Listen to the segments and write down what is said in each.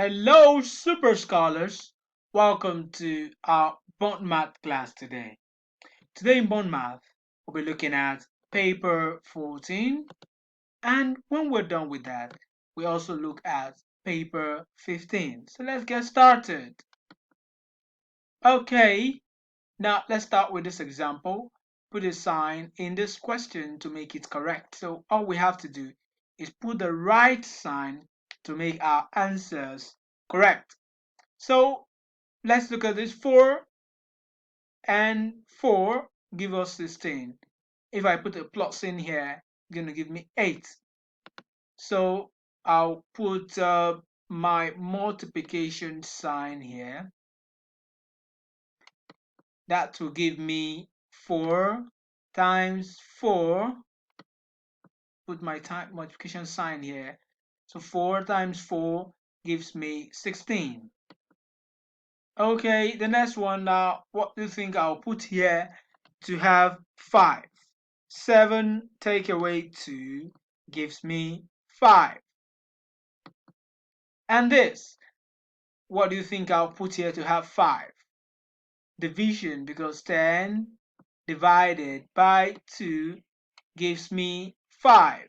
Hello, super scholars. Welcome to our bond math class today. Today in bond math, we'll be looking at paper 14. And when we're done with that, we also look at paper 15. So let's get started. Okay, now let's start with this example. Put a sign in this question to make it correct. So all we have to do is put the right sign to make our answers correct. So let's look at this. 4 and 4 give us 16. If I put a plus in here, it's going to give me 8. So I'll put my multiplication sign here. That will give me 4 times 4. Put my multiplication sign here. So 4 times 4 gives me 16. Okay, the next one now, what do you think I'll put here to have 5? 7 take away 2 gives me 5. And this, what do you think I'll put here to have 5? Division, because 10 divided by 2 gives me 5.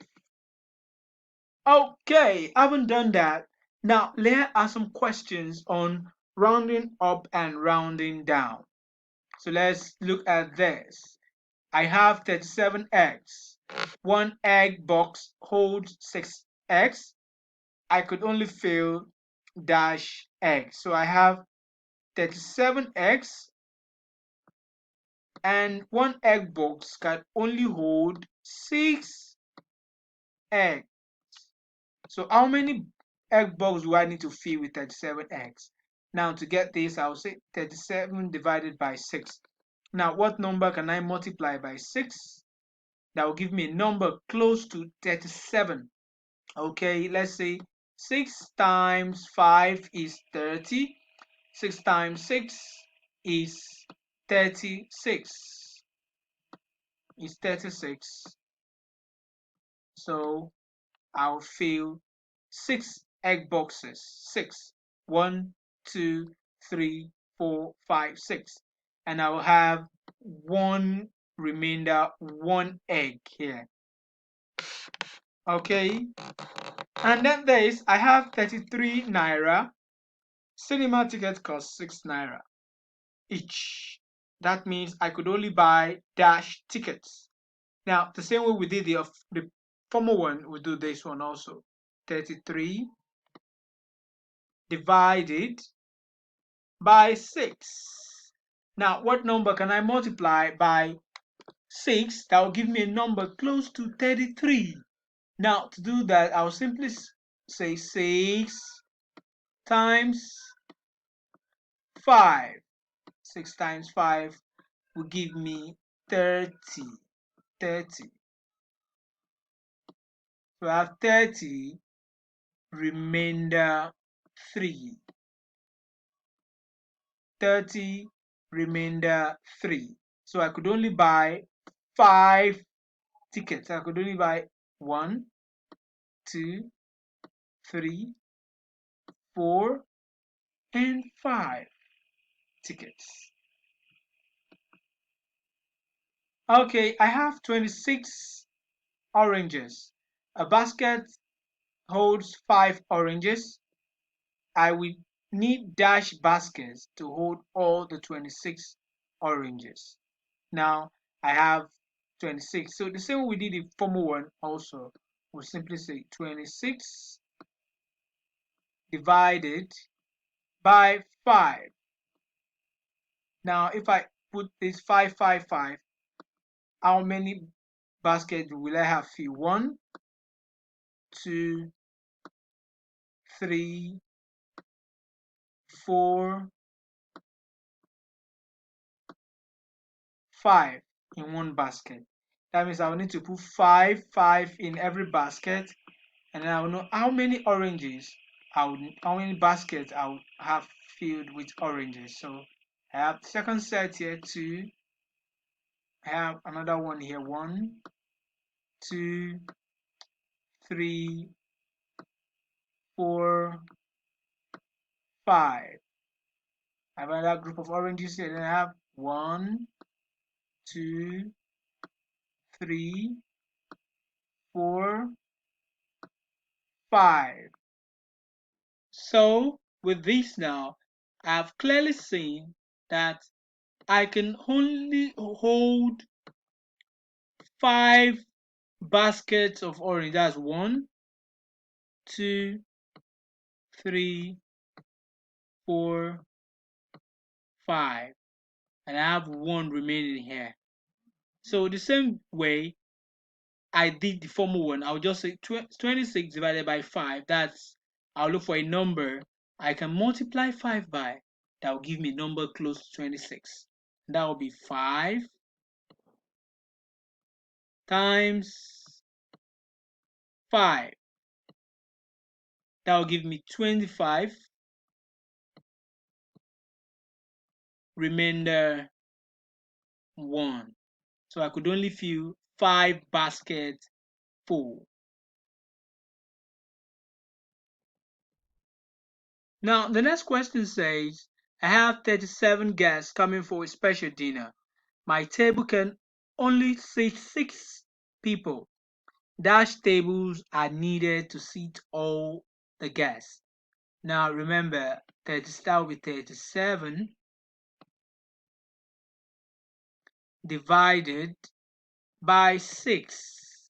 Okay, I haven't done that. Now, there are some questions on rounding up and rounding down. So let's look at this. I have 37 eggs. One egg box holds 6 eggs. I could only fill dash eggs. So I have 37 eggs and one egg box can only hold 6 eggs. So how many egg box do I need to fill with 37 eggs? Now to get this, I'll say 37 divided by 6. Now what number can I multiply by 6? That will give me a number close to 37. Okay, let's say 6 times 5 is 30. 6 times 6 is 36. Is 36. So I'll fill 6 egg boxes. 6. 1, 2, 3, 4, 5, 6. And I will have one remainder, one egg here. Okay. And then there is, I have 33 naira. Cinema ticket costs 6 naira each. That means I could only buy dash tickets. Now, the same way we did the former one, we do this one also. 33 divided by 6. Now, what number can I multiply by 6? That will give me a number close to 33. Now, to do that, I'll simply say 6 times 5. 6 times 5 will give me 30. 30. So I have 30, remainder 3. 30, remainder 3. So I could only buy 5 tickets. I could only buy 1, 2, 3, 4, and 5 tickets. Okay, I have 26 oranges. A basket holds 5 oranges. I will need dash baskets to hold all the 26 oranges. Now I have 26. So the same way we did the former one also, we'll simply say 26 divided by 5. Now if I put this 5, 5, 5, how many baskets will I have filled? 1, 2, 3, 4, 5 in one basket. That means I will need to put 5, 5 in every basket, and then I will know how many oranges how many baskets I will have filled with oranges. So I have the second set here, 2. I have another one here, 1, 2, 3, 4, 5. I have another group of oranges here. Then I have 1, 2, 3, 4, 5. So with this now, I've clearly seen that I can only hold 5 baskets of orange. That's 1, 2, 3, 4, 5. And I have 1 remaining here. So the same way I did the former one, I'll just say 26 divided by 5. I'll look for a number I can multiply 5 by. That will give me a number close to 26. That will be 5 times 5. That will give me 25. Remainder 1. So I could only fill 5 baskets full. Now, the next question says, I have 37 guests coming for a special dinner. My table can only seat 6 people. Dash tables are needed to seat all the guests. Now, remember, start with 37 divided by 6.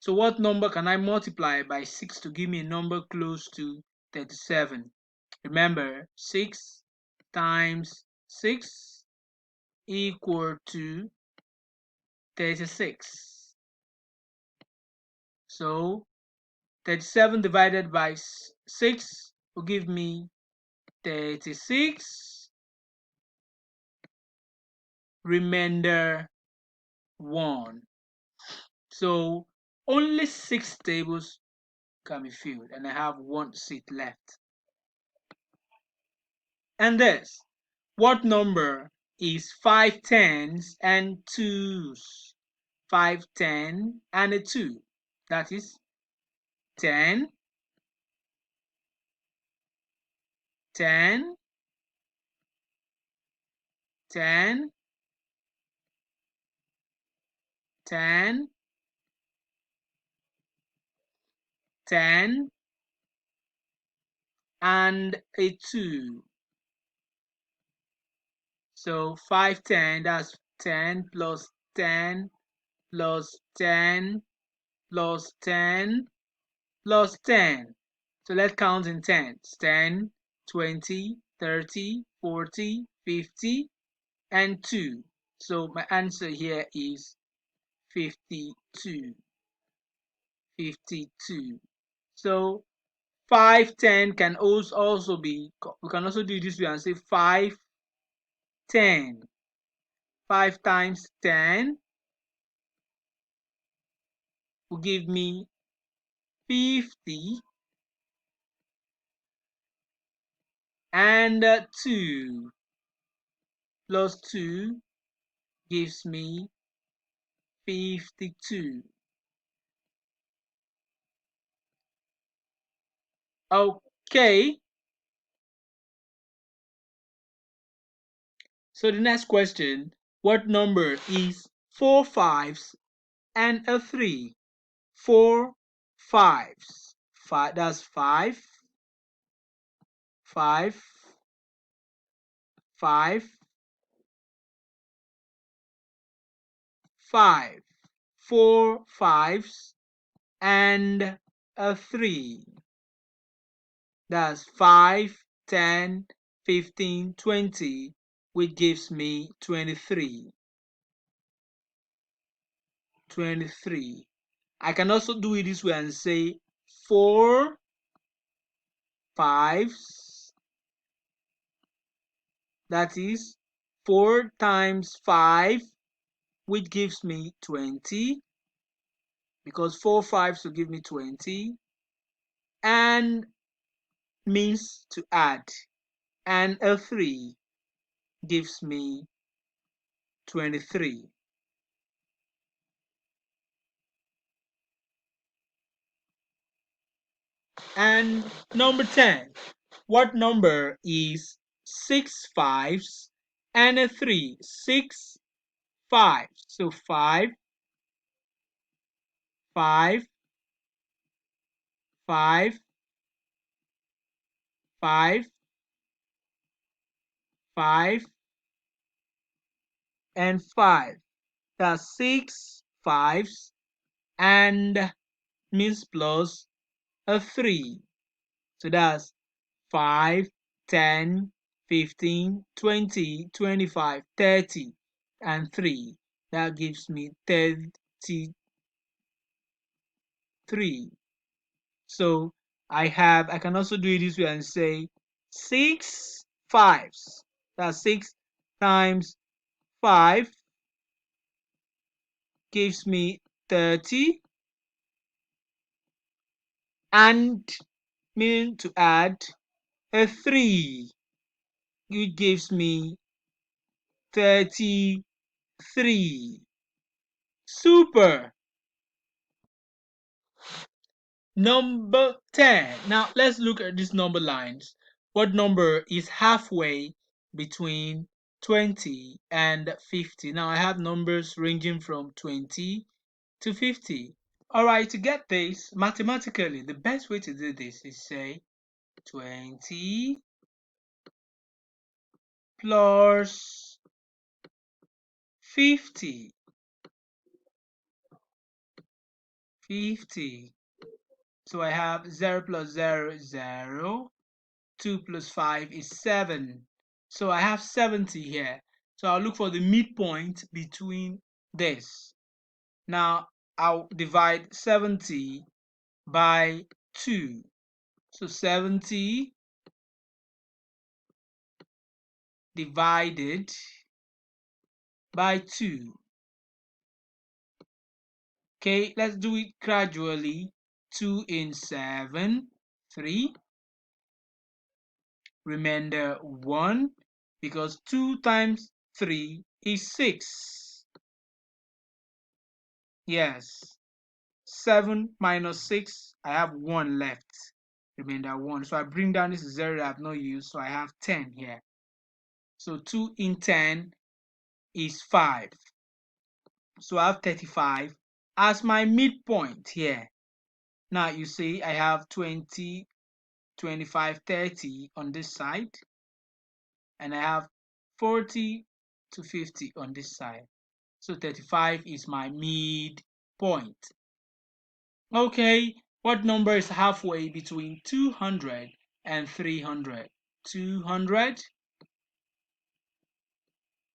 So what number can I multiply by 6 to give me a number close to 37? Remember, 6 times 6 equal to 36. So 37 divided by 6 will give me 36. Remainder 1. So only 6 tables can be filled and I have 1 seat left. And this, what number is 5 tens and 2s? 5 10 and a 2. That is 10, 10, 10, 10, 10, and a 2. So 5 10, that's 10 plus 10 plus 10 plus 10 plus 10. So let's count in tens. 10, 20, 30, 40, 50, and 2. So my answer here is 52. 52. So 5 10 can also be, we can also do this way and say 5 10. 5 times 10 will give me 50, and 2 plus 2 gives me 52. Okay, so the next question, what number is 4 fives and a 3? 4 fives. That's 5, 5, 5, 5. 4 fives and a 3. That's 5, 10, 15, 20, which gives me 23. 23. I can also do it this way and say 4 fives. That is 4 times 5, which gives me 20, because 4 fives will give me 20, and means to add, and a 3 gives me 23. And number 10, what number is 6 fives and a 3? 6 fives. So 5, 5, 5, 5, 5, and 5. That's 6 fives and means plus a 3. So that's 5, 10, 15, 20, 25, 30, and 3. That gives me 33. So I can also do it this way and say 6 fives. That's 6 times 5 gives me 30, and meaning to add a 3, which gives me 33. Super. Number 10. Now let's look at these number lines. What number is halfway between 20 and 50? Now I have numbers ranging from 20 to 50. Alright, to get this mathematically, the best way to do this is say 20 plus 50. 50. So I have 0 plus 0 is 0. 2 plus 5 is 7. So I have 70 here. So I'll look for the midpoint between this. Now I'll divide 70 by 2. So 70 divided by 2. Okay, let's do it gradually. 2 in 7, 3. Remainder 1, because 2 times 3 is 6. Yes. 7 minus 6, I have 1 left. Remainder 1. So I bring down this 0 that I have not used, so I have 10 here. So 2 in 10 is 5. So I have 35 as my midpoint here. Now you see I have 20, 25, 30 on this side, and I have 40 to 50 on this side. So 35 is my midpoint. Okay, what number is halfway between 200 and 300? 200,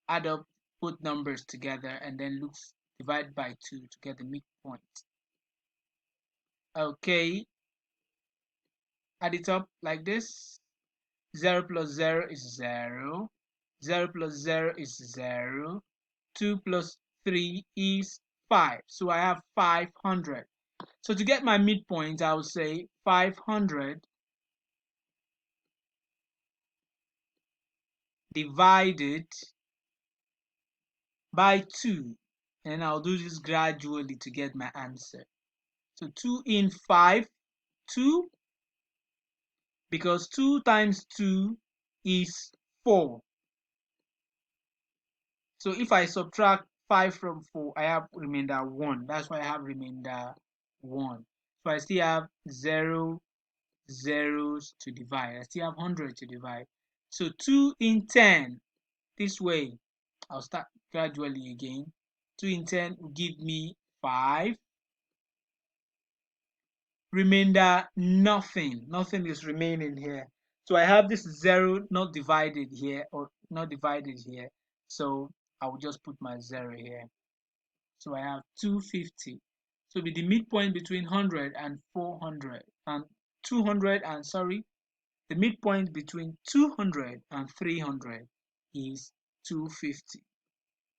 add up both numbers together and then divide by 2 to get the midpoint. Okay, add it up like this. 0 plus 0 is 0. 0 plus 0 is 0. 2 plus 3 is 5. So I have 500. So to get my midpoint, I will say 500 divided by 2, and I'll do this gradually to get my answer. So 2 in 5, 2, because 2 times 2 is 4. So if I subtract 5 from 4, I have remainder 1. That's why I have remainder 1. So I still have 0 zeros to divide. I still have 100 to divide. So 2 in 10, this way, I'll start gradually again. 2 in 10 will give me 5. Remainder nothing is remaining here, so I have this 0 not divided here, or not divided here, so I will just put my 0 here. So I have 250. So be the midpoint between 100 and 400 and 200, and sorry, the midpoint between 200 and 300 is 250.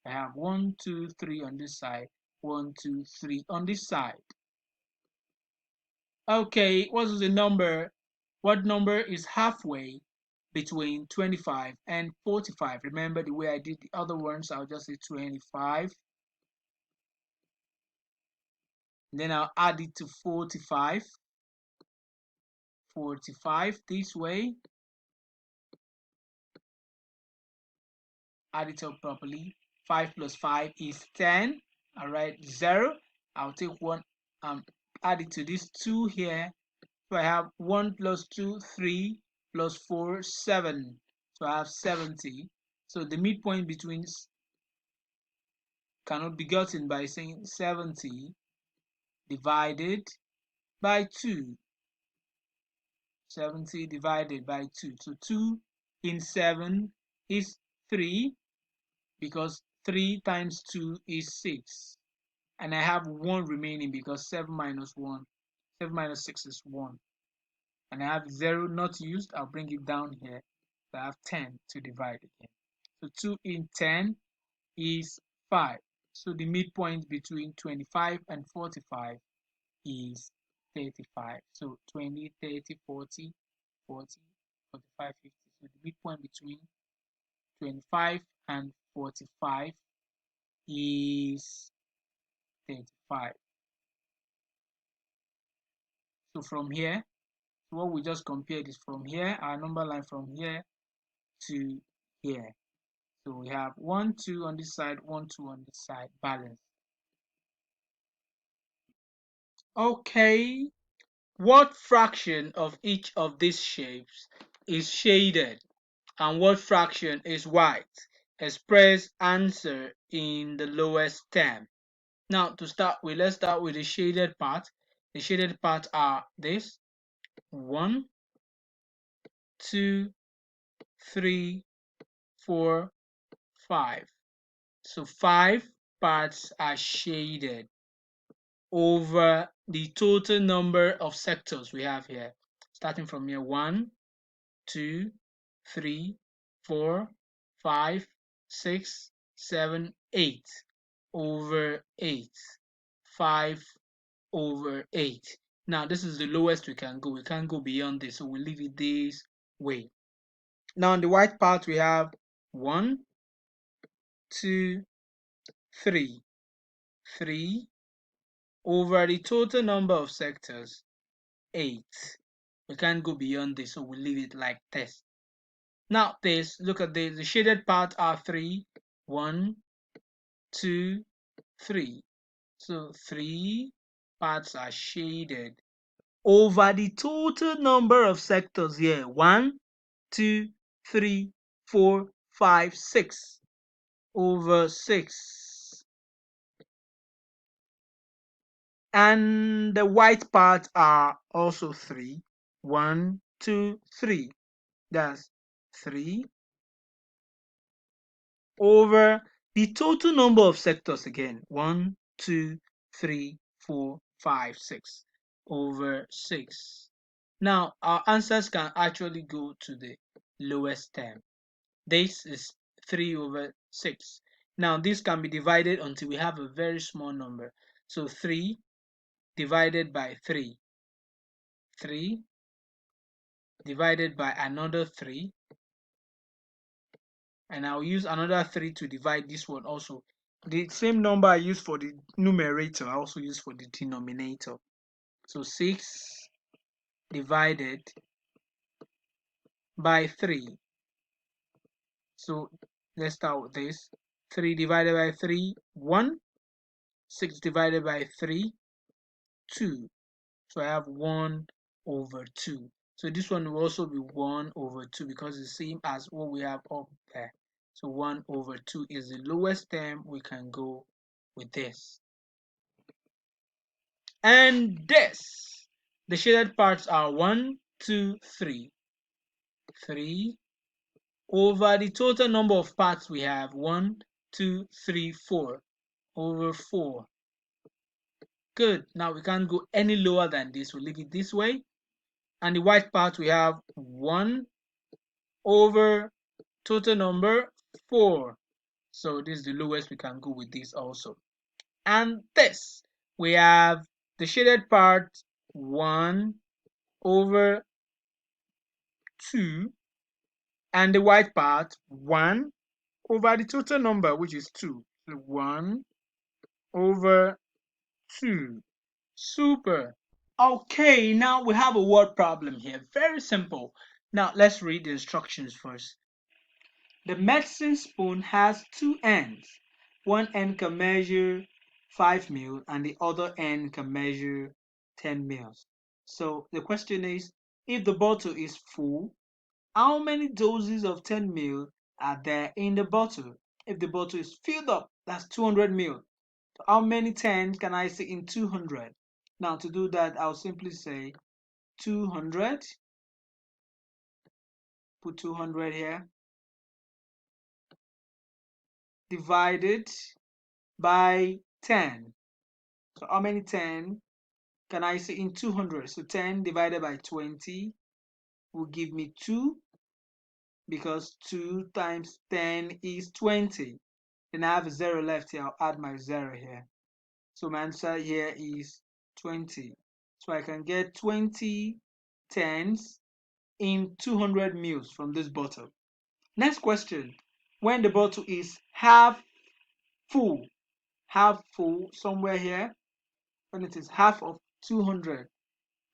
I have 1 2 3 on this side, 1 2 3 on this side. Okay, what is the number? What number is halfway between 25 and 45? Remember the way I did the other ones, I'll just say 25. Then I'll add it to 45. 45 this way. add it up properly. 5 plus 5 is 10. All right, 0. I'll take 1, add it to this 2 here. So I have 1 plus 2, 3, plus 4, 7. So I have 70. So the midpoint between cannot be gotten by saying 70 divided by 2. 70 divided by 2. So 2 in 7 is 3, because 3 times 2 is 6. And I have 1 remaining because 7 minus 1, 7 minus 6 is 1. And I have 0 not used. I'll bring it down here. So I have 10 to divide again. So 2 in 10 is 5. So the midpoint between 25 and 45 is 35. So 20, 30, 40, 40, 45, 50. So the midpoint between 25 and 45 is 35. So from here, what we just compared is from here, our number line from here to here. So we have 1, 2 on this side, 1, 2 on this side, balance. Okay, what fraction of each of these shapes is shaded and what fraction is white? Express answer in the lowest term. Now to start with, let's start with the shaded part. The shaded parts are this: 1, 2, 3, 4, 5. So 5 parts are shaded over the total number of sectors we have here. Starting from here: 1, 2, 3, 4, 5, 6, 7, 8 over 8. 5 over 8. Now this is the lowest we can go. We can't go beyond this, so we'll leave it this way. Now on the white part we have 1, 2, 3. 3 over the total number of sectors, 8. We can't go beyond this, so we'll leave it like this. Now this, look at this, the shaded part are 3. 1, 2, 3. So 3 parts are shaded over the total number of sectors here: 1, 2, 3, 4, 5, 6 over 6. And the white parts are also 3. 1, 2, 3. That's 3 over the total number of sectors again: 1, 2, 3, 4, 5, 6 over 6. Now our answers can actually go to the lowest term. This is 3 over 6. Now this can be divided until we have a very small number. So 3 divided by 3. 3 divided by another 3, and I'll use another 3 to divide this one also. The same number I use for the numerator, I also use for the denominator. So 6 divided by 3. So let's start with this. 3 divided by 3, 1. 6 divided by 3, 2. So I have 1 over 2. So this one will also be 1 over 2 because it's the same as what we have up there. So 1 over 2 is the lowest term. We can go with this. And this, the shaded parts are 1, 2, 3. 3 over the total number of parts we have: 1, 2, 3, 4 over 4. Good. Now we can't go any lower than this. We'll leave it this way. And the white part we have 1 over total number 4. So this is the lowest we can go with this also. And this, we have the shaded part 1 over 2, and the white part 1 over the total number, which is 2. So 1 over 2. Super. Okay, now we have a word problem here. Very simple. Now let's read the instructions first. The medicine spoon has two ends. One end can measure 5 ml and the other end can measure 10 ml. So the question is, if the bottle is full, how many doses of 10 ml are there in the bottle? If the bottle is filled up, that's 200 ml. So how many 10s can I see in 200? Now to do that, I'll simply say 200, put 200 here, divided by 10. So how many 10 can I see in 200? So 10 divided by 20 will give me 2, because 2 times 10 is 20. Then I have a 0 left here. I'll add my 0 here. So my answer here is 20. So I can get 20 tens in 200 ml from this bottle. Next question. When the bottle is half full, somewhere here, when it is half of 200,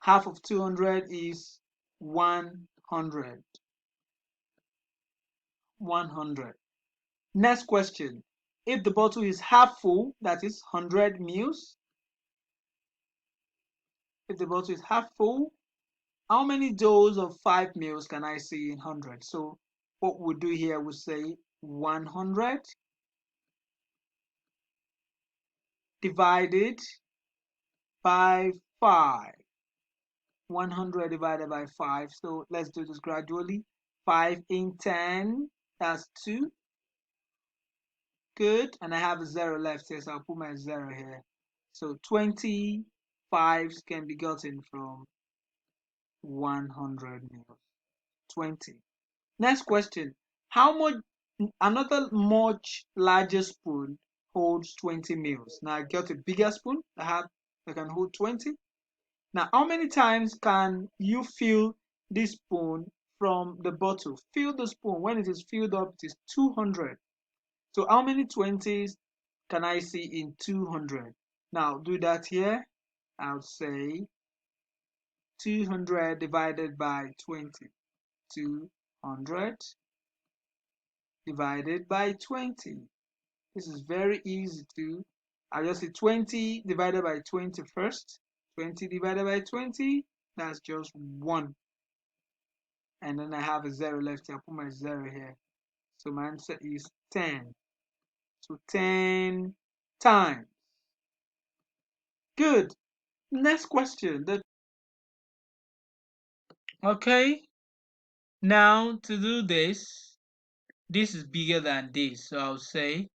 half of 200 is 100. 100. Next question. If the bottle is half full, that is 100 ml. If the bottle is half full, how many doses of 5 ml can I see in 100? So what we'll do here, we'll say 100 divided by 5. 100 divided by 5. So let's do this gradually. 5 in 10, that's 2. Good. And I have a 0 left here, so I'll put my 0 here. So 20 fives can be gotten from 100 ml. 20. Next question. How much, another much larger spoon holds 20 ml. Now I got a bigger spoon that can hold 20. Now, how many times can you fill this spoon from the bottle? Fill the spoon. When it is filled up, it is 200. So how many 20s can I see in 200? Now, do that here. I'll say 200 divided by 20. 200 divided by 20. This is very easy to. I'll just say 20 divided by 20 first. 20 divided by 20, that's just 1. And then I have a 0 left here. I'll put my 0 here. So my answer is 10. So 10 times. Good. Next question. Okay. Now to do this is bigger than this. So I'll say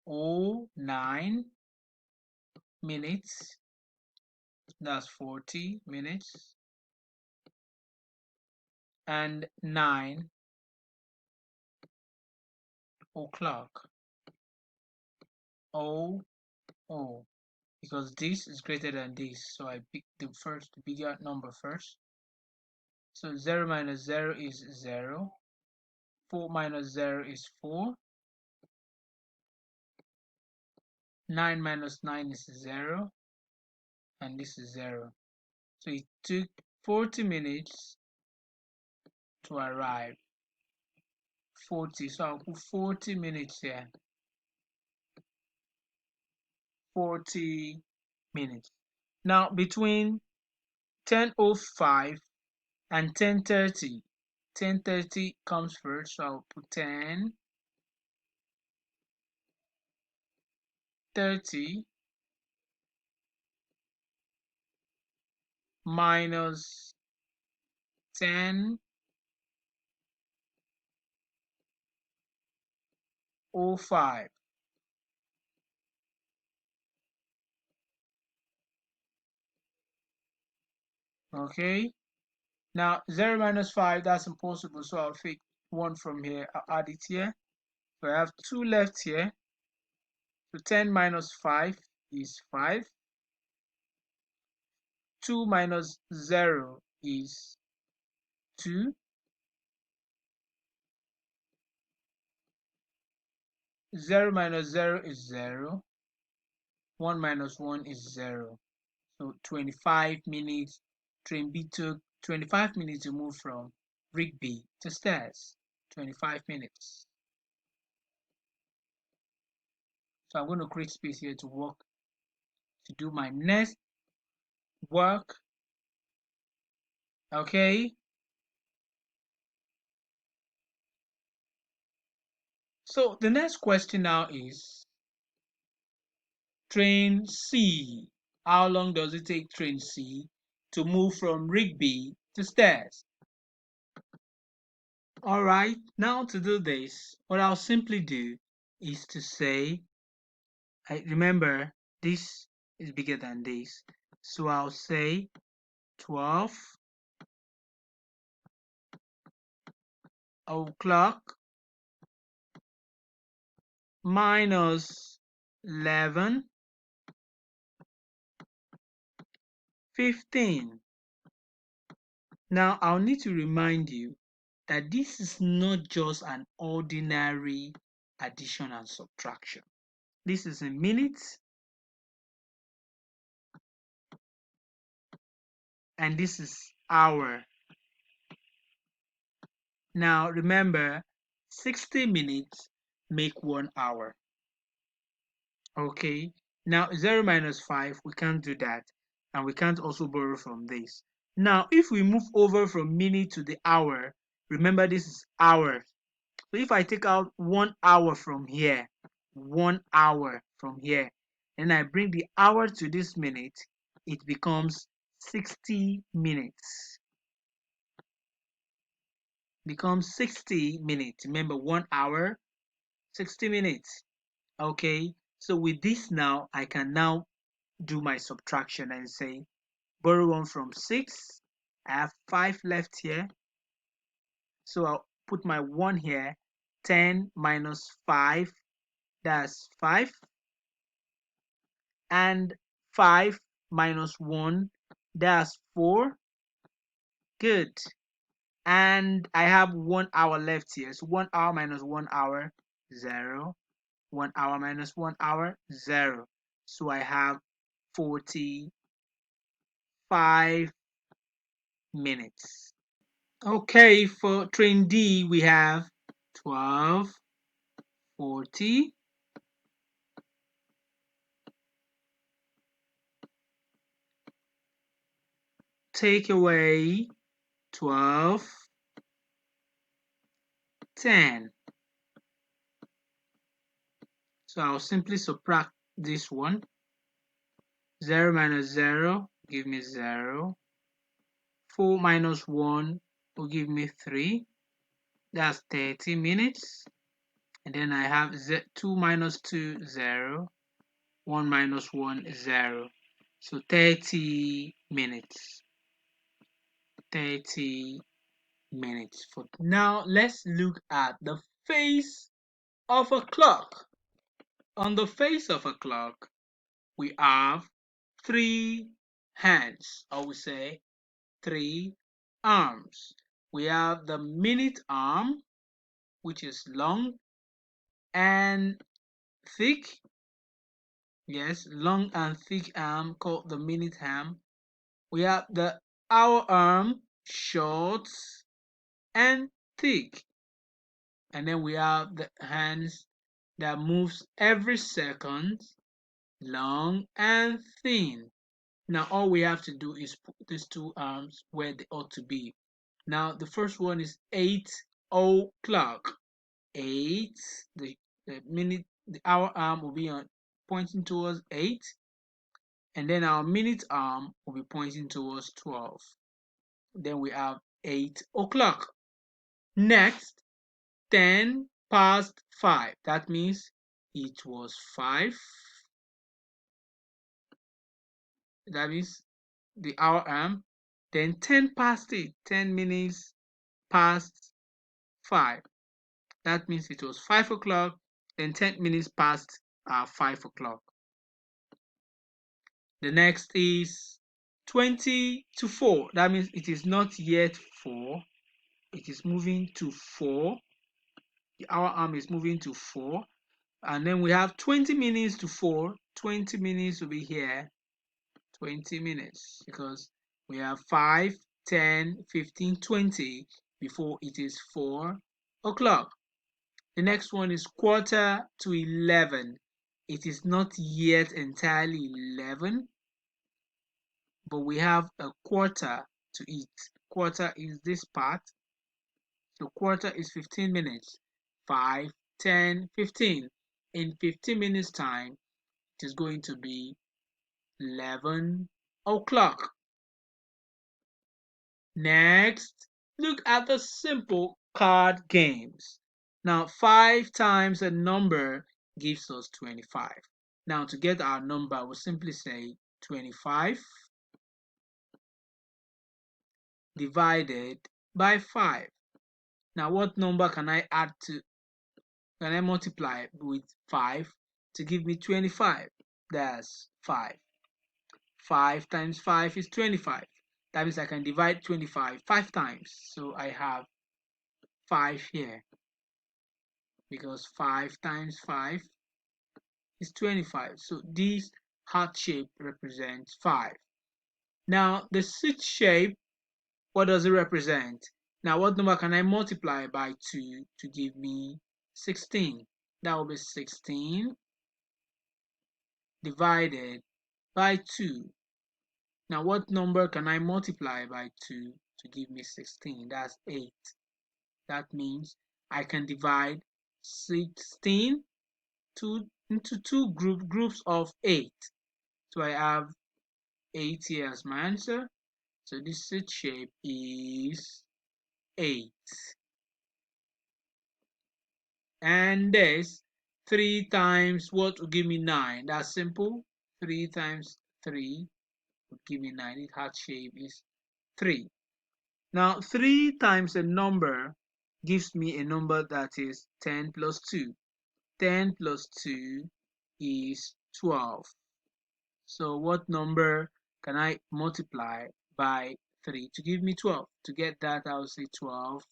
09 minutes. That's 40 minutes. And 9 o'clock. Oh, because this is greater than this, so I pick the bigger number first. So 0 minus 0 is 0. 4 minus 0 is 4. 9 minus 9 is 0. And this is 0. So it took 40 minutes to arrive. 40. So I'll put 40 minutes here. 40 minutes. Now between 10:05 and 10:30. 10:30 comes first, so I'll put 10:30 minus 10:05. Okay. Now 0 minus 5, that's impossible, so I'll take 1 from here. I'll add it here. So I have 2 left here. So 10 minus 5 is 5. 2 minus 0 is 2. 0 minus 0 is 0. 1 minus 1 is 0. So 25 minutes. Train B took 25 minutes to move from Rigby to Stairs. 25 minutes. So I'm going to create space here to do my next work. Okay. So the next question now is train C. How long does it take train C to move from Rigby to Stairs? All right, now to do this, what I'll simply do is to say, I remember this is bigger than this. So I'll say 12 o'clock minus 11:15. Now I'll need to remind you that this is not just an ordinary addition and subtraction. This is in minutes and this is hour. Now remember, 60 minutes make 1 hour. Okay, now 0 minus 5, we can't do that. And we can't also borrow from this. Now, if we move over from minute to the hour, remember this is hour. So if I take out 1 hour from here, 1 hour from here, and I bring the hour to this minute, it becomes 60 minutes. Becomes 60 minutes. Remember, 1 hour, 60 minutes. Okay, so with this now, I can now do my subtraction and say, borrow 1 from 6. I have 5 left here. So I'll put my 1 here. 10 minus 5, that's 5. And 5 minus 1, that's 4. Good. And I have 1 hour left here. So 1 hour minus 1 hour, 0. 1 hour minus 1 hour, 0. So I have 45 minutes. Okay, for train D, we have 12:40. Take away 12:10. So I'll simply subtract this one. 0 minus 0 give me 0. 4 minus 1 will give me 3. That's 30 minutes. And then I have 2 minus 2, 0. 1 minus 1, 0. So 30 minutes. 30 minutes. Now let's look at the face of a clock. On the face of a clock, we have 3 hands, or we say 3 arms. We have the minute arm, which is long and thick. Yes, long and thick arm called the minute arm. We have the hour arm, short and thick. And then we have the hands that moves every second, long and thin. Now all we have to do is put these 2 arms where they ought to be. Now the first one is 8 o'clock. 8, the minute, the hour arm will be pointing towards 8, and then our minute arm will be pointing towards 12. Then we have 8 o'clock. Next, 10 past 5. That means it was 5. That means the hour arm. Then 10 past 8. 10 minutes past 5. That means it was 5 o'clock. Then 10 minutes past 5 o'clock. The next is 20 to 4. That means it is not yet 4. It is moving to 4. The hour arm is moving to 4. And then we have 20 minutes to 4. 20 minutes will be here. 20 minutes because we have 5, 10, 15, 20 before it is 4. o'clock. The next one is quarter to 11. It is not yet entirely 11, but we have a quarter to eat. Quarter is this part. So quarter is 15 minutes. 5, 10, 15. In 15 minutes time, it is going to be 11 o'clock. Next, look at the simple card games. Now, 5 times a number gives us 25. Now, to get our number, we'll simply say 25 divided by 5. Now, what number can I multiply with 5 to give me 25? That's 5. 5 times 5 is 25. That means I can divide 25 5 times. So I have 5 here because 5 times 5 is 25. So this heart shape represents 5. Now the six shape, what does it represent? Now what number can I multiply by 2 to give me 16? That will be 16 divided by 2. Now what number can I multiply by 2 to give me 16? That's 8. That means I can divide 16 into two groups of 8. So I have 8 here as my answer. So this set shape is 8. And this 3 times what will give me 9? That's simple. 3 times 3 will give me 9. Its heart shape is 3. Now 3 times a number gives me a number that is 10 plus 2. 10 plus 2 is 12. So what number can I multiply by 3 to give me 12? To get that, I'll say 12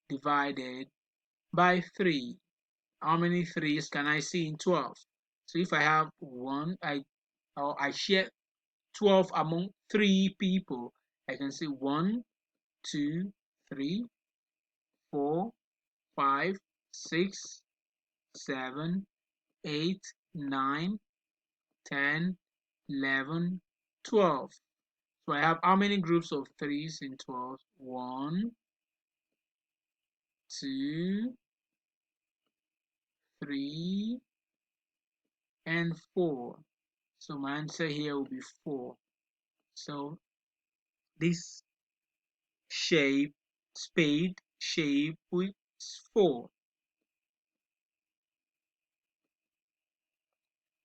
divided by 3. How many 3's can I see in 12? So if I have 1, I share 12 among 3 people. I can say 1, 2, 3, 4, 5, 6, 7, 8, 9, 10, 11, 12. So I have how many groups of 3's in 12? 1, 2, 3, and 4. So my answer here will be 4. So this spade shape is 4.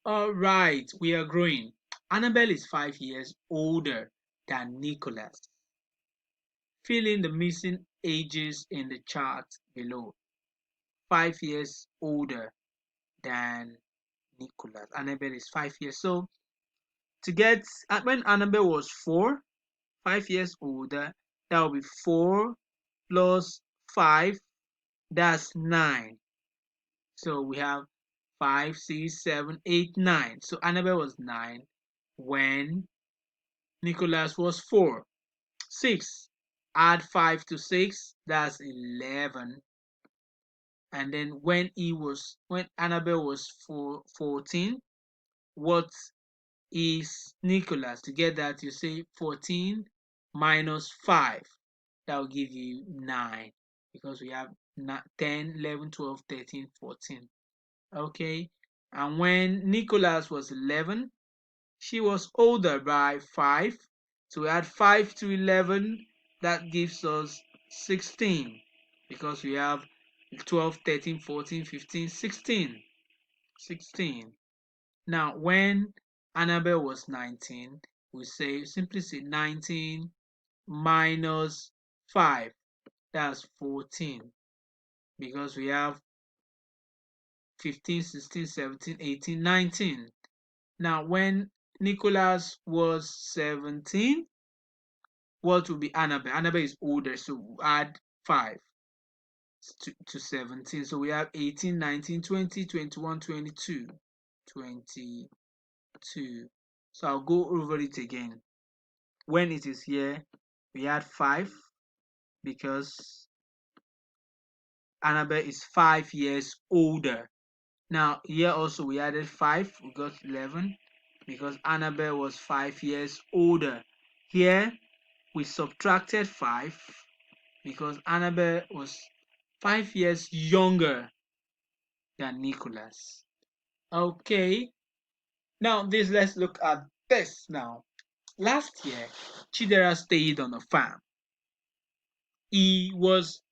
Alright, we are growing. Annabelle is 5 years older than Nicholas. Fill in the missing ages in the chart below. 5 years older than Nicholas. Annabelle is 5 years. So to get when Annabelle was 5 years older, that will be 4 plus 5, that's 9. So we have 5, 6, 7, 8, 9. So Annabelle was 9 when Nicholas was 4. 6. Add 5 to 6, that's 11. And then when Annabelle was 14, what is Nicholas? To get that, you say 14 minus 5. That will give you 9 because we have 10, 11, 12, 13, 14. Okay. And when Nicholas was 11, she was older by 5. So we add 5 to 11. That gives us 16 because we have 12, 13, 14, 15, 16. 16. Now, when Annabelle was 19, we simply say 19 minus 5. That's 14 because we have 15, 16, 17, 18, 19. Now, when Nicholas was 17, what will be Annabelle? Annabelle is older, so we add 5 to 17. So we have 18, 19, 20, 21, 22. 22. So I'll go over it again. When it is here, we add 5 because Annabelle is 5 years older. Now, here also we added 5, we got 11 because Annabelle was 5 years older. Here we subtracted 5 because Annabelle was 5 years younger than Nicholas. Okay, now let's look at this now. Last year, Chidera stayed on a farm. He was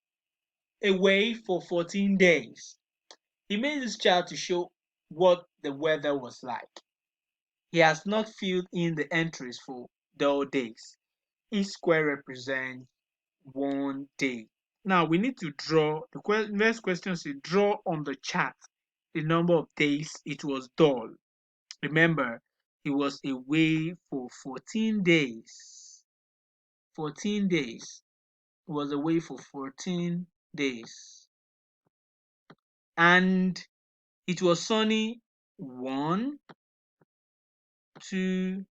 away for 14 days. He made this chart to show what the weather was like. He has not filled in the entries for dull days. Each square represents 1 day. Now we need to draw. The next question is draw on the chart the number of days it was dull. Remember, he was away for 14 days. 14 days. He was away for 14 days. And it was sunny 1, 2,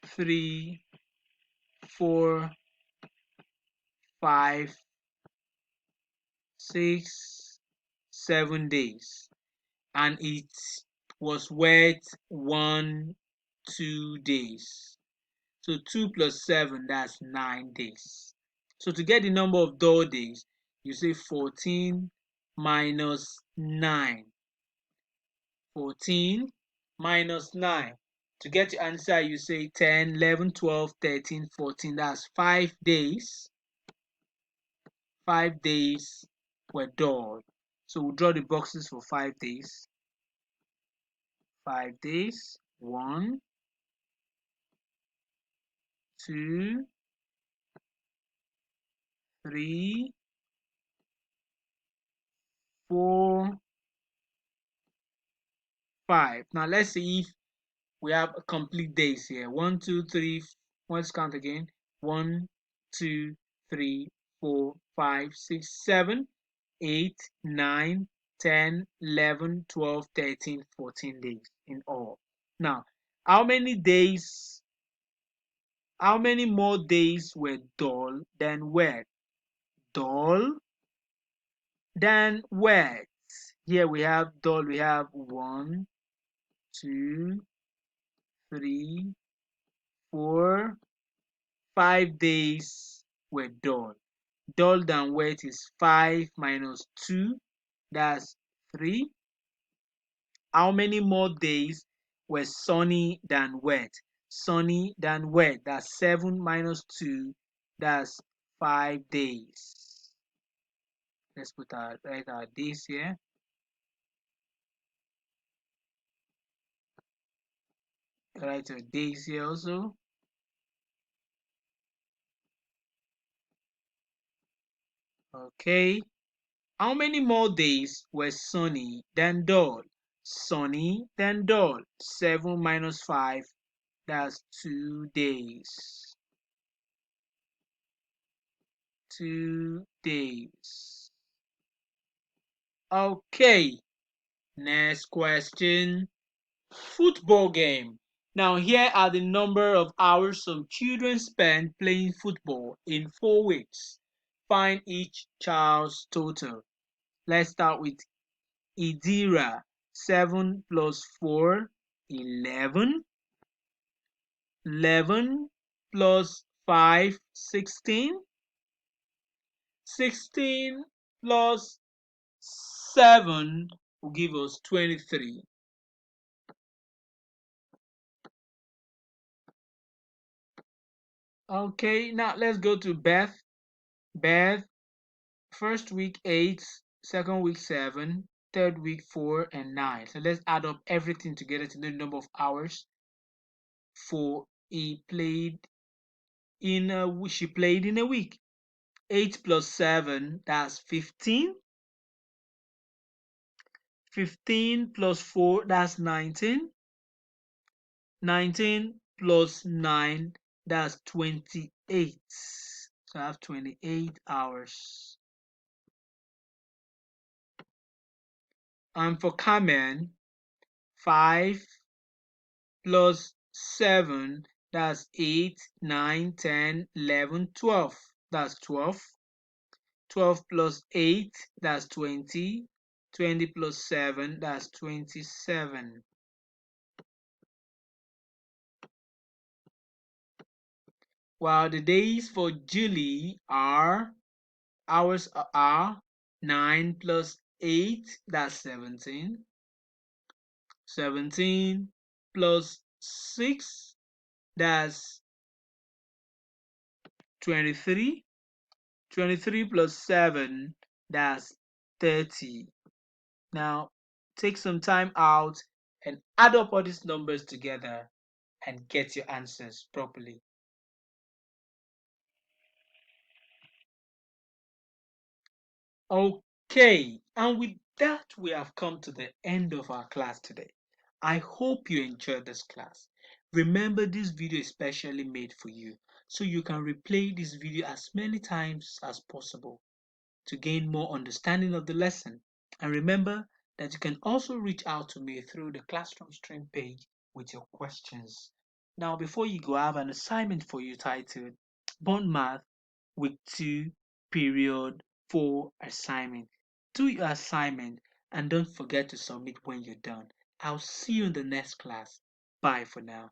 3, 4, 5, 6, 7 days. And it was wet 1, 2 days. So 2 plus 7, that's 9 days. So to get the number of dull days, you say 14 minus 9. 14 minus 9. To get your answer, you say 10, 11, 12, 13, 14. That's 5 days. 5 days were dull. So we'll draw the boxes for 5 days. 5 days. 1, 2, 3, 4, 5. Now let's see if we have complete days here. 1, 2, 3. Let's count again. 1, 2, 3, 4, 5, 6, 7, 8, 9, 10, 11, 12, 13, 14 days in all. Now, how many more days were dull than wet? Dull than wet. Here we have dull, we have 1, 2, 3, 4, 5 days were dull. Dull than wet is 5 minus 2, that's 3. How many more days were sunny than wet? Sunny than wet, that's 7 minus 2, that's 5 days. Let's write our days here. Write our days here also. Okay. How many more days were sunny than dull? Sunny than dull. 7 minus 5, that's 2 days. 2 days. Okay. Next question. Football game. Now here are the number of hours some children spend playing football in 4 weeks. Find each child's total. Let's start with Idira. 7 plus 4, 11. 11 plus 5, 16. 16 plus 7 will give us 23. Okay, now let's go to Beth. Beth, first week 8, second week 7, third week 4 and 9. So let's add up everything together to know the number of hours for she played in a week. 8 plus 7, that's 15. 15 plus 4, that's 19. 19 plus 9, that's 28. So I have 28 hours. And for Carmen, 5 plus 7, that's 8, 9, 10, 11, 12. That's 12. 12 plus 8, that's 20. 20 plus 7, that's 27. While the days for Julie are, hours are 9 plus 8, that's 17. 17 plus 6, that's 23. 23 plus 7, that's 30. Now, take some time out and add up all these numbers together and get your answers properly. Okay, and with that, we have come to the end of our class today. I hope you enjoyed this class. Remember, this video is specially made for you, so you can replay this video as many times as possible to gain more understanding of the lesson. And remember that you can also reach out to me through the Classroom Stream page with your questions. Now, before you go, I have an assignment for you titled Bond Math Week 2, Period 4 Assignment. Do your assignment and don't forget to submit when you're done. I'll see you in the next class. Bye for now.